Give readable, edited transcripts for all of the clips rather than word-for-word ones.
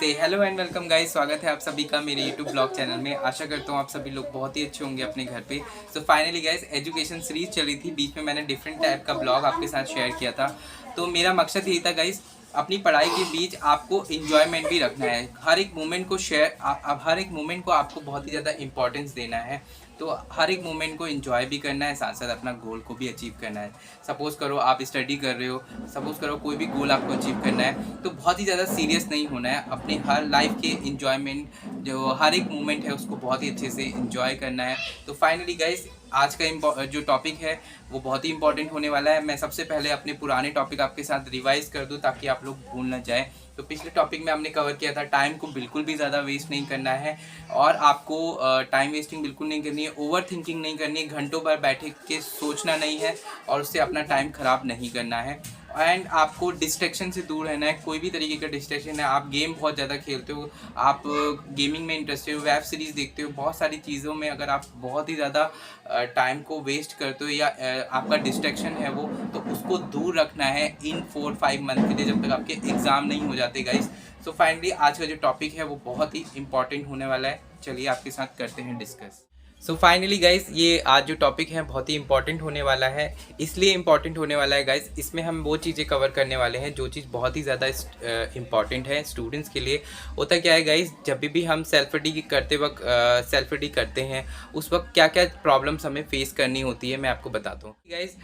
नमस्ते, hello and welcome guys. स्वागत है आप सभी का मेरे यूट्यूब ब्लॉग चैनल में। आशा करता हूँ आप सभी लोग बहुत ही अच्छे होंगे अपने घर पे। So finally guys, education series चली थी, बीच में मैंने डिफरेंट टाइप का ब्लॉग आपके साथ शेयर किया था। तो मेरा मकसद यही था गाइस, अपनी पढ़ाई के बीच आपको इन्जॉयमेंट भी रखना है। हर एक मोमेंट को हर एक मोमेंट को आपको बहुत ही ज़्यादा इंपॉर्टेंस देना है। तो हर एक मोमेंट को एंजॉय भी करना है, साथ साथ अपना गोल को भी अचीव करना है। सपोज़ करो आप स्टडी कर रहे हो, सपोज़ करो कोई भी गोल आपको अचीव करना है, तो बहुत ही ज़्यादा सीरियस नहीं होना है। अपने हर लाइफ के इन्जॉयमेंट, जो हर एक मोमेंट है उसको बहुत ही अच्छे से इन्जॉय करना है। तो फाइनली गाइस, आज का जो टॉपिक है वो बहुत ही इंपॉर्टेंट होने वाला है। मैं सबसे पहले अपने पुराने टॉपिक आपके साथ रिवाइज कर दूं ताकि आप लोग भूल ना जाए। तो पिछले टॉपिक में हमने कवर किया था टाइम को बिल्कुल भी ज़्यादा वेस्ट नहीं करना है, और आपको टाइम वेस्टिंग बिल्कुल नहीं करनी है, ओवर थिंकिंग नहीं करनी है, घंटों भर बैठे के सोचना नहीं है और उससे अपना टाइम ख़राब नहीं करना है। एंड आपको डिस्ट्रैक्शन से दूर रहना है। कोई भी तरीके का डिस्ट्रैक्शन है, आप गेम बहुत ज़्यादा खेलते हो, आप गेमिंग में इंटरेस्टेड हो, वेब सीरीज़ देखते हो, बहुत सारी चीज़ों में अगर आप बहुत ही ज़्यादा टाइम को वेस्ट करते हो या आपका डिस्ट्रैक्शन है वो, तो उसको दूर रखना है इन 4-5 मंथ के लिए, जब तक आपके एग्ज़ाम नहीं हो जाते गाइस। सो फाइनली आज का जो टॉपिक है वो बहुत ही इंपॉर्टेंट होने वाला है। चलिए आपके साथ करते हैं डिस्कस। सो फाइनली गाइस, ये आज जो टॉपिक है बहुत ही इंपॉर्टेंट होने वाला है। इसलिए इंपॉर्टेंट होने वाला है गाइस, इसमें हम वो चीज़ें कवर करने वाले हैं जो चीज़ बहुत ही ज़्यादा इंपॉर्टेंट है स्टूडेंट्स के लिए। होता क्या है गाइस, जब भी हम सेल्फ स्टडी करते वक्त करते हैं, उस वक्त क्या क्या प्रॉब्लम्स हमें फेस करनी होती है मैं आपको बताता हूँ गाइस।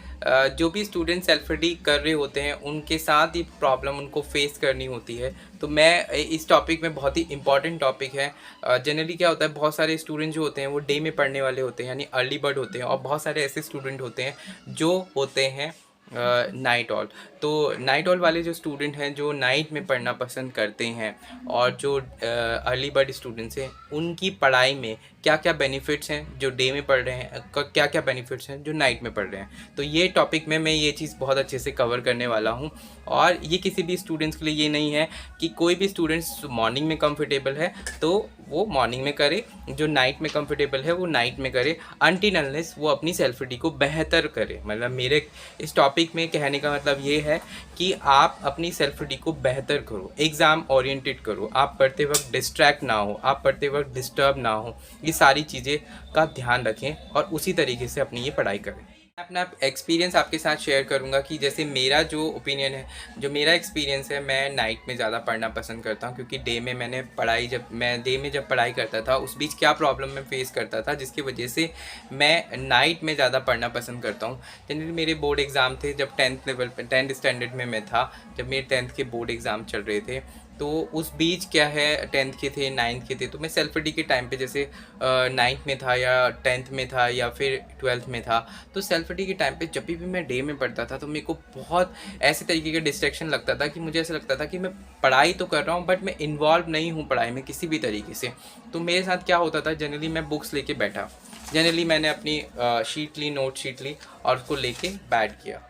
जो भी स्टूडेंट सेल्फ स्टडी कर रहे होते हैं उनके साथ ही प्रॉब्लम उनको फेस करनी होती है। तो मैं इस टॉपिक में, बहुत ही इंपॉर्टेंट टॉपिक है। जनरली क्या होता है, बहुत सारे स्टूडेंट जो होते हैं वो डे में पढ़ने वाले होते हैं, यानी अर्ली बर्ड होते हैं, और बहुत सारे ऐसे स्टूडेंट होते हैं जो होते हैं नाइट ऑल। तो नाइट ऑल वाले जो स्टूडेंट हैं, जो नाइट में पढ़ना पसंद करते हैं, और जो अर्ली बर्ड स्टूडेंट्स हैं, उनकी पढ़ाई में क्या क्या बेनिफिट्स हैं जो डे में पढ़ रहे हैं, क्या क्या बेनिफिट्स हैं जो नाइट में पढ़ रहे हैं। तो ये टॉपिक में मैं ये चीज़ बहुत अच्छे से कवर करने वाला हूँ। और ये किसी भी स्टूडेंट्स के लिए ये नहीं है कि कोई भी स्टूडेंट्स मॉर्निंग में कंफर्टेबल है तो वो मॉर्निंग में करे, जो नाइट में कंफर्टेबल है वो नाइट में करे, अनटिल अनलेस वो अपनी सेल्फ स्टडी को बेहतर करे। मतलब मेरे इस टॉपिक में कहने का मतलब ये है कि आप अपनी सेल्फ स्टडी को बेहतर करो, एग्ज़ाम ओरिएंटेड करो, आप पढ़ते वक्त डिस्ट्रैक्ट ना हो, आप पढ़ते वक्त डिस्टर्ब ना हो। ये सारी चीज़ें का ध्यान रखें और उसी तरीके से अपनी ये पढ़ाई करें। मैं अपना एक्सपीरियंस आपके साथ शेयर करूंगा कि जैसे मेरा जो ओपिनियन है, जो मेरा एक्सपीरियंस है, मैं नाइट में ज़्यादा पढ़ना पसंद करता हूं, क्योंकि डे में जब पढ़ाई करता था उस बीच क्या प्रॉब्लम मैं फेस करता था जिसकी वजह से मैं नाइट में ज़्यादा पढ़ना पसंद करता हूं। जनरली मेरे बोर्ड एग्ज़ाम थे जब 10th स्टैंडर्ड में मैं था, जब मेरे 10th के बोर्ड एग्ज़ाम चल रहे थे, तो उस बीच क्या है, 10th के थे, 9th के थे, तो मैं सेल्फ स्टडी के टाइम पे जैसे 9th में था या 10th में था या फिर 12th में था, तो सेल्फ स्टडी के टाइम पे जब भी मैं डे में पढ़ता था तो मेरे को बहुत ऐसे तरीके का डिस्ट्रैक्शन लगता था कि मुझे ऐसा लगता था कि मैं पढ़ाई तो कर रहा हूँ बट मैं इन्वॉल्व नहीं हूँ पढ़ाई में किसी भी तरीके से। तो मेरे साथ क्या होता था, जनरली मैं बुक्स लेके बैठा, जनरली मैंने अपनी शीट ली, नोट शीट ली और उसको लेके बैठ किया,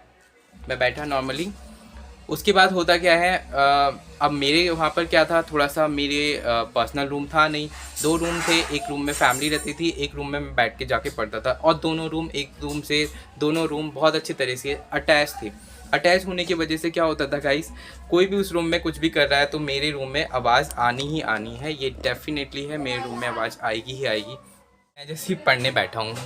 मैं बैठा नॉर्मली। उसके बाद होता क्या है, अब मेरे वहाँ पर क्या था, थोड़ा सा मेरे पर्सनल रूम था नहीं, 2 रूम थे। एक रूम में फैमिली रहती थी, एक रूम में मैं बैठ के जाके पढ़ता था, और दोनों रूम बहुत अच्छी तरह से अटैच थे। अटैच होने की वजह से क्या होता था गाइस, कोई भी उस रूम में कुछ भी कर रहा है तो मेरे रूम में आवाज़ आनी ही आनी है, ये डेफिनेटली है, मेरे रूम में आवाज़ आएगी ही आएगी। मैं जैसे पढ़ने बैठा हूँ,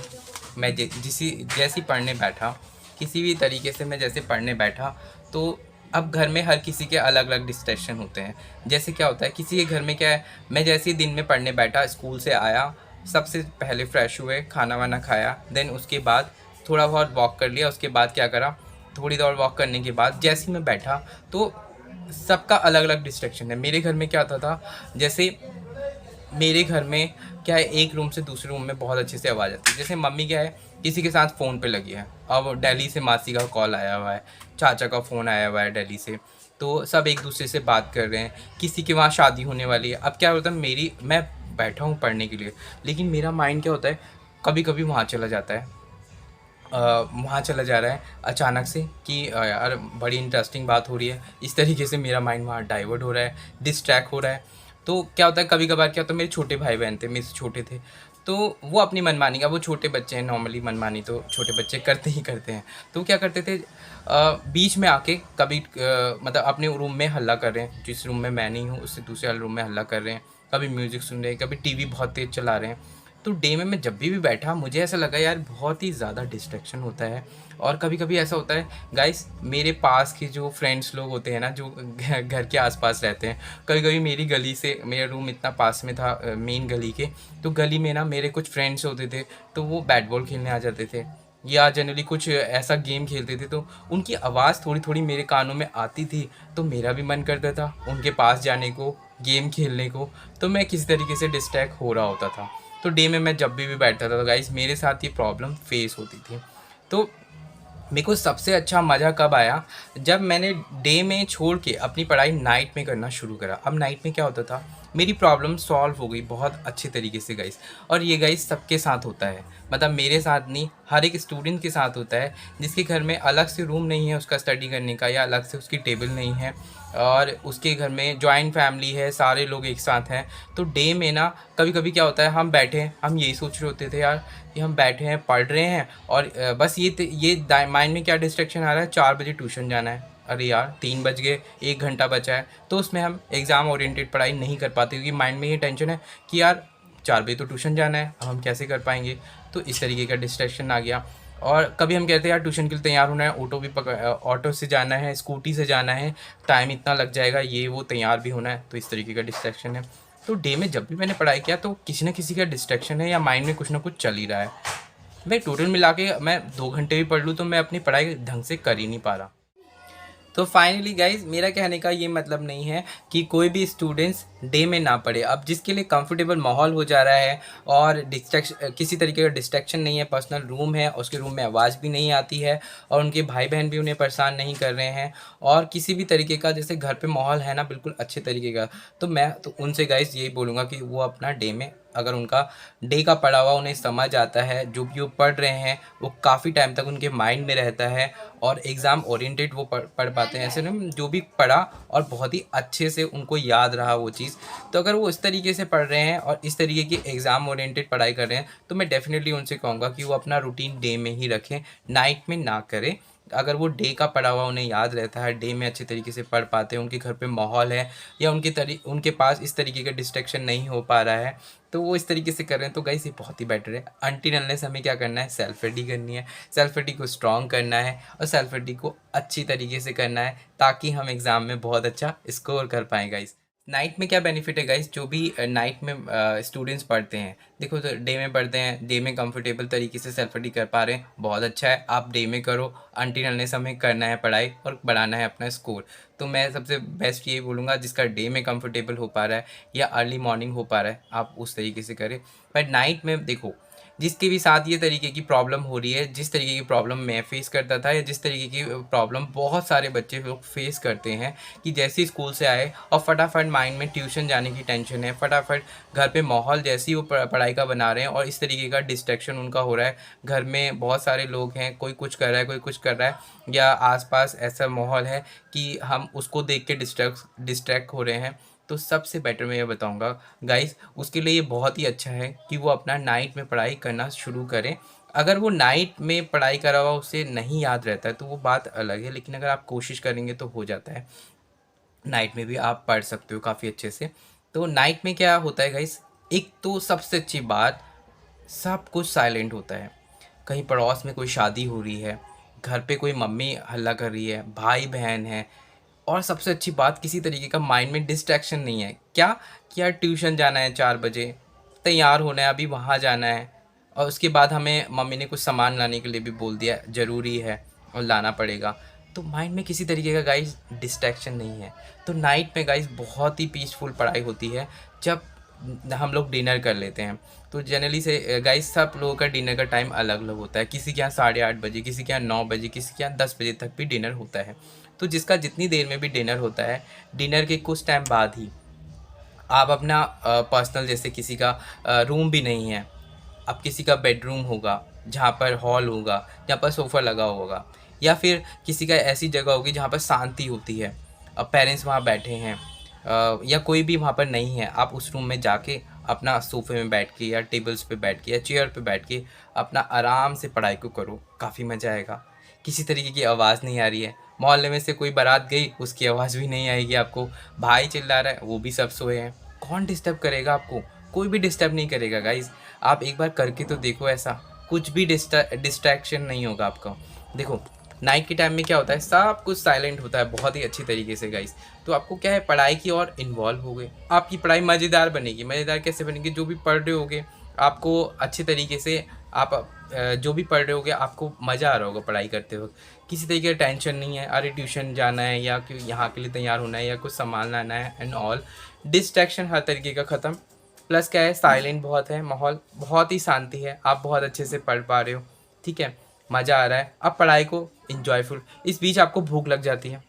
मैं जैसी पढ़ने बैठा, किसी भी तरीके से मैं जैसे पढ़ने बैठा, तो अब घर में हर किसी के अलग अलग डिस्ट्रैक्शन होते हैं। जैसे क्या होता है, किसी के घर में क्या है, मैं जैसे ही दिन में पढ़ने बैठा, स्कूल से आया, सबसे पहले फ़्रेश हुए, खाना वाना खाया, देन उसके बाद थोड़ा बहुत वॉक कर लिया। उसके बाद क्या करा, थोड़ी देर वॉक करने के बाद जैसे ही मैं बैठा तो सबका अलग अलग डिस्ट्रैक्शन है। मेरे घर में क्या होता था, जैसे मेरे घर में क्या है, एक रूम से दूसरे रूम में बहुत अच्छे से आवाज़ आती है। जैसे मम्मी क्या है, किसी के साथ फ़ोन पे लगी है, अब दिल्ली से मासी का कॉल आया हुआ है, चाचा का फ़ोन आया हुआ है दिल्ली से, तो सब एक दूसरे से बात कर रहे हैं, किसी के वहाँ शादी होने वाली है। अब क्या होता है, मैं बैठा हूँ पढ़ने के लिए, लेकिन मेरा माइंड क्या होता है, कभी कभी वहाँ चला जाता है, वहाँ चला जा रहा है अचानक से कि यार बड़ी इंटरेस्टिंग बात हो रही है, इस तरीके से मेरा माइंड वहाँ डाइवर्ट हो रहा है, डिस्ट्रैक्ट हो रहा है। तो क्या होता है, कभी कभार क्या होता है, मेरे छोटे भाई बहन थे, मेरे से छोटे थे, तो वो अपनी मनमानी का, वो छोटे बच्चे हैं, नॉर्मली मनमानी तो छोटे बच्चे करते ही करते हैं। तो वो क्या करते थे, बीच में आके कभी मतलब अपने रूम में हल्ला कर रहे हैं, जिस रूम में मैं नहीं हूँ उससे दूसरे वाले रूम में हल्ला कर रहे हैं, कभी म्यूज़िक सुन रहे हैं, कभी टीवी बहुत तेज़ चला रहे हैं। तो डे में मैं जब भी बैठा, मुझे ऐसा लगा यार बहुत ही ज़्यादा डिस्ट्रैक्शन होता है। और कभी कभी ऐसा होता है गाइस, मेरे पास के जो फ्रेंड्स लोग होते हैं ना, जो घर के आसपास रहते हैं, कभी कभी मेरी गली से, मेरा रूम इतना पास में था मेन गली के, तो गली में ना मेरे कुछ फ्रेंड्स होते थे, तो वो बैट बॉल खेलने आ जाते थे या जनरली कुछ ऐसा गेम खेलते थे, तो उनकी आवाज़ थोड़ी थोड़ी मेरे कानों में आती थी, तो मेरा भी मन करता था उनके पास जाने को, गेम खेलने को। तो मैं किसी तरीके से डिस्ट्रैक्ट हो रहा होता था। तो डे में मैं जब भी बैठता था तो गाइस मेरे साथ ये प्रॉब्लम फेस होती थी। तो मेरे को सबसे अच्छा मज़ा कब आया, जब मैंने डे में छोड़ के अपनी पढ़ाई नाइट में करना शुरू करा। अब नाइट में क्या होता था, मेरी प्रॉब्लम सॉल्व हो गई बहुत अच्छे तरीके से गाइस। और ये गाइस सबके साथ होता है, मतलब मेरे साथ नहीं, हर एक स्टूडेंट के साथ होता है जिसके घर में अलग से रूम नहीं है उसका स्टडी करने का, या अलग से उसकी टेबल नहीं है, और उसके घर में जॉइंट फैमिली है, सारे लोग एक साथ हैं। तो डे में ना कभी कभी क्या होता है, हम बैठे हैं, हम यही सोच रहे होते थे यार कि हम बैठे हैं पढ़ रहे हैं, और बस ये माइंड में क्या डिस्ट्रैक्शन आ रहा है, 4 बजे ट्यूशन जाना है, अरे यार 3 बज गए, 1 घंटा बचा है। तो उसमें हम एग्ज़ाम ओरिएंटेड पढ़ाई नहीं कर पाते, क्योंकि माइंड में ये टेंशन है कि यार 4 बजे तो ट्यूशन जाना है, अब हम कैसे कर पाएंगे। तो इस तरीके का डिस्ट्रैक्शन आ गया। और कभी हम कहते हैं यार ट्यूशन के लिए तैयार होना है, ऑटो से जाना है, स्कूटी से जाना है, टाइम इतना लग जाएगा, ये वो तैयार भी होना है, तो इस तरीके का डिस्ट्रैक्शन है। तो डे में जब भी मैंने पढ़ाई किया तो किसी न किसी का डिस्ट्रैक्शन है, या माइंड में कुछ ना कुछ चल ही रहा है। मैं टोटल मिला के मैं 2 घंटे भी पढ़ लूँ तो मैं अपनी पढ़ाई ढंग से कर ही नहीं पा रहा। तो फाइनली गाइज, मेरा कहने का ये मतलब नहीं है कि कोई भी स्टूडेंट्स डे में ना पढ़े। अब जिसके लिए कंफर्टेबल माहौल हो जा रहा है और डिस्ट्रैक्शन, किसी तरीके का डिस्ट्रैक्शन नहीं है, पर्सनल रूम है, उसके रूम में आवाज़ भी नहीं आती है, और उनके भाई बहन भी उन्हें परेशान नहीं कर रहे हैं, और किसी भी तरीके का जैसे घर पे माहौल है ना बिल्कुल अच्छे तरीके का, तो मैं तो उनसे गाइज यही बोलूँगा कि वो अपना डे में, अगर उनका डे का पढ़ा हुआ उन्हें समझ आता है, जो भी वो पढ़ रहे हैं वो काफ़ी टाइम तक उनके माइंड में रहता है, और एग्ज़ाम ओरिएंटेड वो पढ़ पाते हैं, ऐसे ना जो भी पढ़ा और बहुत ही अच्छे से उनको याद रहा वो चीज़। तो अगर वो इस तरीके से पढ़ रहे हैं और इस तरीके की एग्ज़ाम ओरिएंटेड पढ़ाई कर रहे हैं, तो मैं डेफ़िनेटली उनसे कहूँगा कि वो अपना रूटीन डे में ही रखें, नाइट में ना करें। अगर वो डे का पढ़ा हुआ उन्हें याद रहता है, डे में अच्छे तरीके से पढ़ पाते हैं, उनके घर पे माहौल है, या उनके पास इस तरीके का डिस्ट्रैक्शन नहीं हो पा रहा है, तो वो इस तरीके से कर रहे हैं, तो गाइस ये बहुत ही बेटर है। अनटिल अनलेस हमें क्या करना है, सेल्फ स्टडी करनी है, सेल्फ स्टडी को स्ट्रॉन्ग करना है, और सेल्फ स्टडी को अच्छी तरीके से करना है, ताकि हम एग्ज़ाम में बहुत अच्छा स्कोर कर पाएँ गाइस। नाइट में क्या बेनिफिट है गाइस, जो भी नाइट में स्टूडेंट्स पढ़ते हैं, देखो तो डे में पढ़ते हैं, डे में कंफर्टेबल तरीके से सेल्फ स्टडी कर पा रहे हैं, बहुत अच्छा है, आप डे में करो। अनटिल अनलेस हमें करना है पढ़ाई और बढ़ाना है अपना स्कोर, तो मैं सबसे बेस्ट यही बोलूँगा, जिसका डे में कंफर्टेबल हो पा रहा है या अर्ली मॉर्निंग हो पा रहा है, आप उस तरीके से करें। पर नाइट में देखो, जिसके भी साथ ये तरीके की प्रॉब्लम हो रही है, जिस तरीके की प्रॉब्लम मैं फ़ेस करता था, या जिस तरीके की प्रॉब्लम बहुत सारे बच्चे लोग फेस करते हैं, कि जैसे ही स्कूल से आए और फटाफट माइंड में ट्यूशन जाने की टेंशन है, फटाफट घर पे माहौल जैसे ही वो पढ़ाई का बना रहे हैं, और इस तरीके का डिस्ट्रैक्शन उनका हो रहा है, घर में बहुत सारे लोग हैं, कोई कुछ कर रहा है, कोई कुछ कर रहा है, या आसपास ऐसा माहौल है कि हम उसको देख के डिस्ट्रैक्ट हो रहे हैं, तो सबसे बेटर मैं ये बताऊंगा गाइस, उसके लिए ये बहुत ही अच्छा है कि वो अपना नाइट में पढ़ाई करना शुरू करें। अगर वो नाइट में पढ़ाई करा हुआ उसे नहीं याद रहता है तो वो बात अलग है, लेकिन अगर आप कोशिश करेंगे तो हो जाता है, नाइट में भी आप पढ़ सकते हो काफ़ी अच्छे से। तो नाइट में क्या होता है गाइस, एक तो सबसे अच्छी बात, सब कुछ साइलेंट होता है। कहीं पड़ोस में कोई शादी हो रही है, घर पे कोई मम्मी हल्ला कर रही है, भाई बहन है, और सबसे अच्छी बात, किसी तरीके का माइंड में डिस्ट्रैक्शन नहीं है। क्या कि यार ट्यूशन जाना है, 4 बजे तैयार होना है, अभी वहाँ जाना है, और उसके बाद हमें मम्मी ने कुछ सामान लाने के लिए भी बोल दिया, ज़रूरी है और लाना पड़ेगा। तो माइंड में किसी तरीके का गाइस डिस्ट्रैक्शन नहीं है। तो नाइट में गाइस बहुत ही पीसफुल पढ़ाई होती है, जब हम लोग डिनर कर लेते हैं। तो जनरली से गाइस सब लोगों का डिनर का टाइम अलग अलग होता है, किसी के यहाँ 8:30 बजे, किसी के यहाँ 9 बजे, किसी के यहाँ 10 बजे तक भी डिनर होता है। तो जिसका जितनी देर में भी डिनर होता है, डिनर के कुछ टाइम बाद ही आप अपना पर्सनल, जैसे किसी का रूम भी नहीं है, अब किसी का बेडरूम होगा, जहाँ पर हॉल होगा, जहाँ पर सोफ़ा लगा होगा, या फिर किसी का ऐसी जगह होगी जहाँ पर शांति होती है, अब पेरेंट्स वहाँ बैठे हैं, या कोई भी वहाँ पर नहीं है, आप उस रूम में जाके अपना सोफे में बैठ के या टेबल्स पे बैठ के या चेयर पे बैठ के अपना आराम से पढ़ाई को करो, काफ़ी मज़ा आएगा। किसी तरीके की आवाज़ नहीं आ रही है, मोहल्ले में से कोई बारात गई उसकी आवाज़ भी नहीं आएगी आपको, भाई चिल्ला रहा है वो भी सब सोए हैं, कौन डिस्टर्ब करेगा आपको? कोई भी डिस्टर्ब नहीं करेगा गाइज़। आप एक बार करके तो देखो ऐसा, कुछ भी डिस्ट्रैक्शन नहीं होगा आपका। देखो नाइट के टाइम में क्या होता है, सब कुछ साइलेंट होता है बहुत ही अच्छी तरीके से गाइस। तो आपको क्या है, पढ़ाई की ओर इन्वॉल्व हो गए, आपकी पढ़ाई मज़ेदार बनेगी। मज़ेदार कैसे बनेगी? जो भी पढ़ रहे होगे आपको अच्छे तरीके से, आप जो भी पढ़ रहे होगे आपको मज़ा आ रहा होगा पढ़ाई करते वक्त, किसी तरीके का टेंशन नहीं है, अरे ट्यूशन जाना है या कि यहाँ के लिए तैयार होना है या कुछ सामान लाना है एंड ऑल। डिस्ट्रैक्शन हर तरीके का ख़त्म। प्लस क्या है, साइलेंट बहुत है, माहौल बहुत ही शांति है, आप बहुत अच्छे से पढ़ पा रहे हो, ठीक है, मज़ा आ रहा है, अब पढ़ाई को इन्जॉयफुल। इस बीच आपको भूख लग जाती है,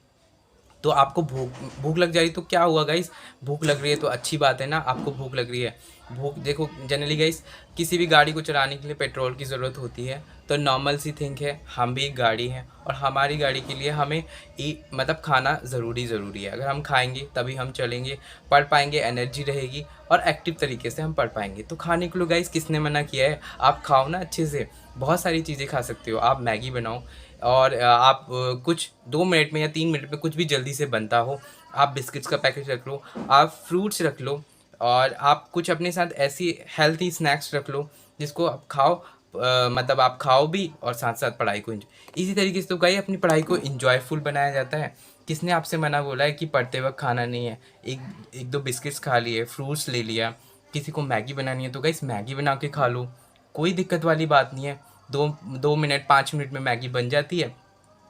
तो आपको भूख भूख लग जाएगी तो क्या हुआ गाइस, भूख लग रही है तो अच्छी बात है ना, आपको भूख लग रही है। भूख देखो जनरली गाइस, किसी भी गाड़ी को चलाने के लिए पेट्रोल की ज़रूरत होती है, तो नॉर्मल सी थिंक है, हम भी एक गाड़ी हैं और हमारी गाड़ी के लिए हमें मतलब खाना ज़रूरी है। अगर हम खाएंगे तभी हम चलेंगे, पढ़ पाएंगे, एनर्जी रहेगी और एक्टिव तरीके से हम पढ़ पाएंगे। तो खाने के लिए गाइस किसने मना किया है? आप खाओ ना अच्छे से, बहुत सारी चीज़ें खा सकते हो। आप मैगी बनाओ और आप कुछ 2 मिनट में या 3 मिनट में कुछ भी जल्दी से बनता हो, आप बिस्किट्स का पैकेट रख लो, आप फ्रूट्स रख लो और आप कुछ अपने साथ ऐसी हेल्थी स्नैक्स रख लो जिसको आप खाओ, मतलब आप खाओ भी और साथ साथ पढ़ाई को इसी तरीके से तो गाइस अपनी पढ़ाई को इंजॉयफुल बनाया जाता है। किसने आपसे मना बोला है कि पढ़ते वक्त खाना नहीं है? एक दो बिस्किट्स खा लिए, फ्रूट्स ले लिया। किसी को मैगी बनानी है तो गाइस मैगी बना के खा लो, कोई दिक्कत वाली बात नहीं है। 2 मिनट 5 मिनट में मैगी बन जाती है।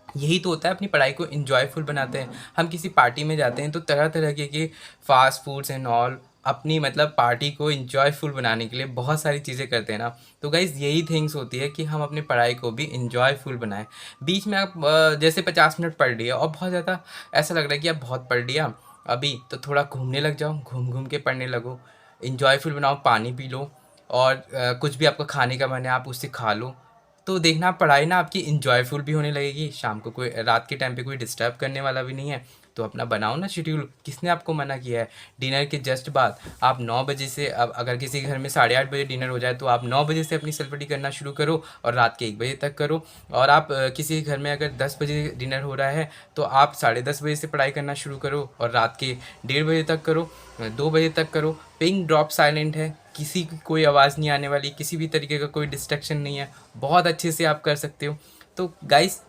यही तो होता है, अपनी पढ़ाई को इन्जॉयफुल बनाते हैं। हम किसी पार्टी में जाते हैं तो तरह तरह के फास्ट फूड्स एंड ऑल, अपनी मतलब पार्टी को इन्जॉयफुल बनाने के लिए बहुत सारी चीज़ें करते हैं ना। तो गाइज़ यही थिंग्स होती है कि हम अपनी पढ़ाई को भी इन्जॉयफुल बनाएं। बीच में आप जैसे 50 मिनट पढ़ लिए और बहुत ज़्यादा ऐसा लग रहा है कि आप बहुत पढ़ लिया अभी, तो थोड़ा घूमने लग जाओ, घूम घूम के पढ़ने लगो, इन्जॉयफुल बनाओ, पानी पी लो और कुछ भी आपका खाने का मन है आप उससे खा लो। तो देखना पढ़ाई ना आपकी इन्जॉयफुल भी होने लगेगी, शाम को कोई रात के टाइम पे कोई डिस्टर्ब करने वाला भी नहीं है। तो अपना बनाओ ना शेड्यूल, किसने आपको मना किया है? डिनर के जस्ट बाद आप 9 बजे से, अब अगर किसी के घर में 8:30 बजे डिनर हो जाए तो आप 9 बजे से अपनी सेल्फ स्टडी करना शुरू करो और रात के 1 बजे तक करो। और आप किसी के घर में अगर 10 बजे डिनर हो रहा है तो आप 10:30 बजे से पढ़ाई करना शुरू करो और रात के 1:30 बजे तक करो, 2 बजे तक करो। पिंग ड्रॉप साइलेंट है, किसी की कोई आवाज़ नहीं आने वाली, किसी भी तरीके का कोई डिस्ट्रैक्शन नहीं है, बहुत अच्छे से आप कर सकते हो। तो गाइस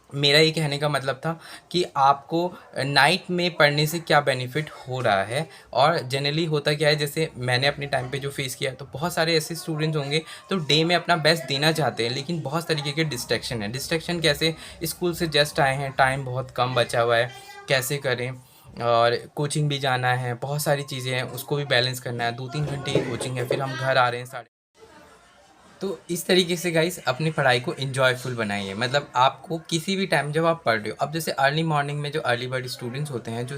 मेरा ये कहने का मतलब था कि आपको नाइट में पढ़ने से क्या बेनिफिट हो रहा है। और जनरली होता क्या है, जैसे मैंने अपने टाइम पे जो फेस किया, तो बहुत सारे ऐसे स्टूडेंट्स होंगे तो डे में अपना बेस्ट देना चाहते हैं लेकिन बहुत तरीके के डिस्ट्रैक्शन है। डिस्ट्रैक्शन कैसे? स्कूल से जस्ट आए हैं, टाइम बहुत कम बचा हुआ है, कैसे करें, और कोचिंग भी जाना है, बहुत सारी चीज़ें हैं उसको भी बैलेंस करना है, 2-3 घंटे की कोचिंग है, फिर हम घर आ रहे हैं साढ़े। तो इस तरीके से गाइस अपनी पढ़ाई को इन्जॉयफुल बनाइए। मतलब आपको किसी भी टाइम जब आप पढ़ रहे हो, अब जैसे अर्ली मॉर्निंग में जो अर्ली बर्ड स्टूडेंट्स होते हैं जो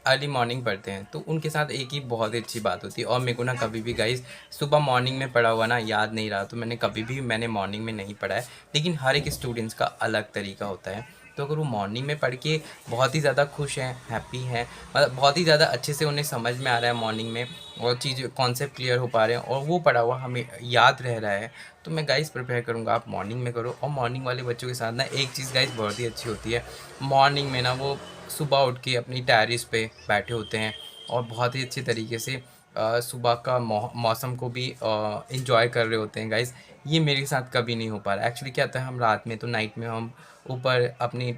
अर्ली मॉर्निंग पढ़ते हैं, तो उनके साथ एक ही बहुत ही अच्छी बात होती है। और मेरे को ना कभी भी गाइस सुबह मॉर्निंग में पढ़ा हुआ ना याद नहीं रहा, तो मैंने मॉर्निंग में नहीं पढ़ा है। लेकिन हर एक स्टूडेंट्स का अलग तरीका होता है। तो अगर वो मॉर्निंग में पढ़ के बहुत ही ज़्यादा खुश हैं, हैप्पी हैं, मतलब बहुत ही ज़्यादा अच्छे से उन्हें समझ में आ रहा है मॉर्निंग में और चीज़ कॉन्सेप्ट क्लियर हो पा रहे हैं और वो पढ़ा हुआ हमें याद रह रहा है, तो मैं गाइस प्रिपेयर करूँगा आप मॉर्निंग में करो। और मॉर्निंग वाले बच्चों के साथ ना एक चीज़ गाइस बहुत ही अच्छी होती है, मॉर्निंग में ना वो सुबह उठ के अपनी टेरेस पे बैठे होते हैं और बहुत ही अच्छे तरीके से सुबह का मौसम को भी इंजॉय कर रहे होते हैं गाइस। ये मेरे साथ कभी नहीं हो पा रहा। एक्चुअली क्या होता है, हम रात में तो नाइट में हम ऊपर अपनी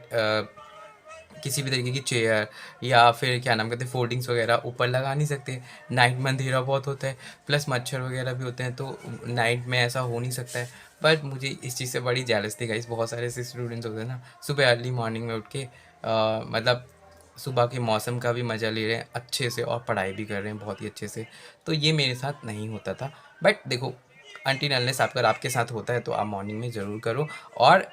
किसी भी तरीके की चेयर या फिर क्या नाम कहते हैं फोल्डिंग्स वगैरह ऊपर लगा नहीं सकते। नाइट में अंधेरा बहुत होता है, प्लस मच्छर वगैरह भी होते हैं, तो नाइट में ऐसा हो नहीं सकता है। बट मुझे इस चीज़ से बड़ी जेलस थी गाइस, बहुत सारे ऐसे स्टूडेंट्स होते हैं ना सुबह अर्ली मॉर्निंग में उठ के मतलब सुबह के मौसम का भी मज़ा ले रहे हैं अच्छे से और पढ़ाई भी कर रहे हैं बहुत ही अच्छे से। तो ये मेरे साथ नहीं होता था। बट देखो, अनटिल अनलेस अगर आपके साथ होता है तो आप मॉर्निंग में ज़रूर करो। और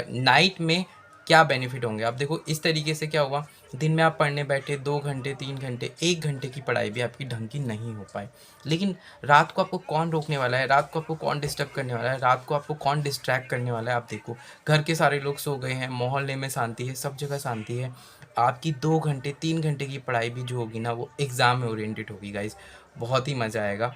नाइट में क्या बेनिफिट होंगे आप देखो, इस तरीके से क्या हुआ, दिन में आप पढ़ने बैठे 2 घंटे 3 घंटे 1 घंटे की पढ़ाई भी आपकी ढंग की नहीं हो पाए, लेकिन रात को आपको कौन रोकने वाला है, रात को आपको कौन डिस्टर्ब करने वाला है, रात को आपको कौन डिस्ट्रैक्ट करने वाला है? आप देखो, घर के सारे लोग सो गए हैं, मोहल्ले में शांति है, सब जगह शांति है, आपकी 2 घंटे 3 घंटे की पढ़ाई भी जो होगी ना वो एग्ज़ाम में ओरिएंटेड होगी गाइस। बहुत ही मज़ा आएगा।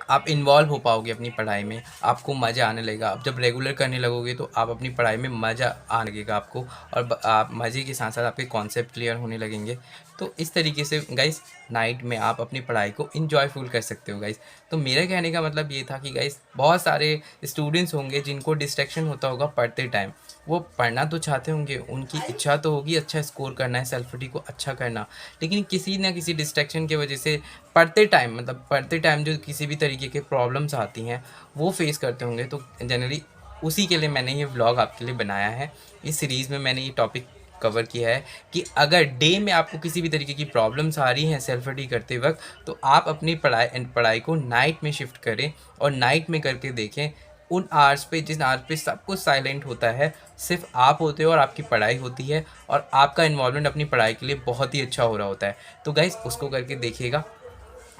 आप इन्वॉल्व हो पाओगे अपनी पढ़ाई में, आपको मज़ा आने लगेगा। आप जब रेगुलर करने लगोगे तो आप अपनी पढ़ाई में मज़ा आने लगेगा आपको, और आप मज़े के साथ साथ आपके कॉन्सेप्ट क्लियर होने लगेंगे। तो इस तरीके से गाइस नाइट में आप अपनी पढ़ाई को इन्जॉयफुल कर सकते हो गाइस। तो मेरे कहने का मतलब ये था कि गाइस बहुत सारे स्टूडेंट्स होंगे जिनको डिस्ट्रैक्शन होता होगा पढ़ते टाइम। वो पढ़ना तो चाहते होंगे, उनकी इच्छा तो होगी अच्छा स्कोर करना है, सेल्फ स्टडी को अच्छा करना, लेकिन किसी ना किसी डिस्ट्रैक्शन की वजह से पढ़ते टाइम जो किसी भी तरीके के प्रॉब्लम्स आती हैं, वो फेस करते होंगे। तो जनरली उसी के लिए मैंने ये व्लॉग आपके लिए बनाया है। इस सीरीज़ में मैंने ये टॉपिक कवर किया है कि अगर डे में आपको किसी भी तरीके की प्रॉब्लम्स आ रही हैं सेल्फ स्टडी करते वक्त, तो आप अपनी पढ़ाई को नाइट में शिफ्ट करें और नाइट में करके देखें। उन आवर्स पे, जिन आवर्स पे सब कुछ साइलेंट होता है, सिर्फ आप होते हो और आपकी पढ़ाई होती है, और आपका इन्वॉल्वमेंट अपनी पढ़ाई के लिए बहुत ही अच्छा हो रहा होता है। तो गाइज़ उसको करके देखिएगा।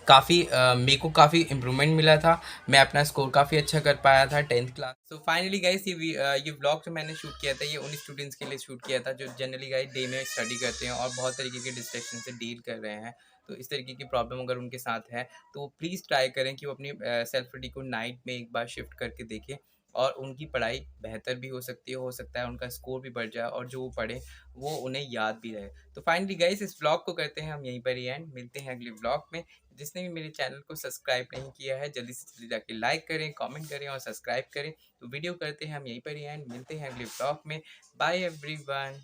काफ़ी मेरे को काफ़ी इम्प्रूवमेंट मिला था। मैं अपना स्कोर काफ़ी अच्छा कर पाया था 10th class. So finally guys ये व्लॉग जो मैंने शूट किया था ये उन स्टूडेंट्स के लिए शूट किया था जो जनरली गाइस डे में स्टडी करते हैं और बहुत तरीके के डिस्ट्रैक्शन से डील कर रहे हैं। तो इस तरीके की प्रॉब्लम अगर उनके साथ है तो प्लीज़ ट्राई करें कि वो अपनी सेल्फ स्टडी को नाइट में एक बार शिफ्ट करके देखें, और उनकी पढ़ाई बेहतर भी हो सकती है, हो सकता है उनका स्कोर भी बढ़ जाए और जो वो पढ़े वो उन्हें याद भी रहे। तो फाइनली गाइस इस व्लॉग को करते हैं हम यहीं पर ही एंड। मिलते हैं अगले व्लॉग में। जिसने भी मेरे चैनल को सब्सक्राइब नहीं किया है जल्दी से जल्दी जाके लाइक करें, कमेंट करें और सब्सक्राइब करें। तो वीडियो करते हैं हम यहीं पर ही एंड। मिलते हैं अगले ब्लॉग में। Bye everyone.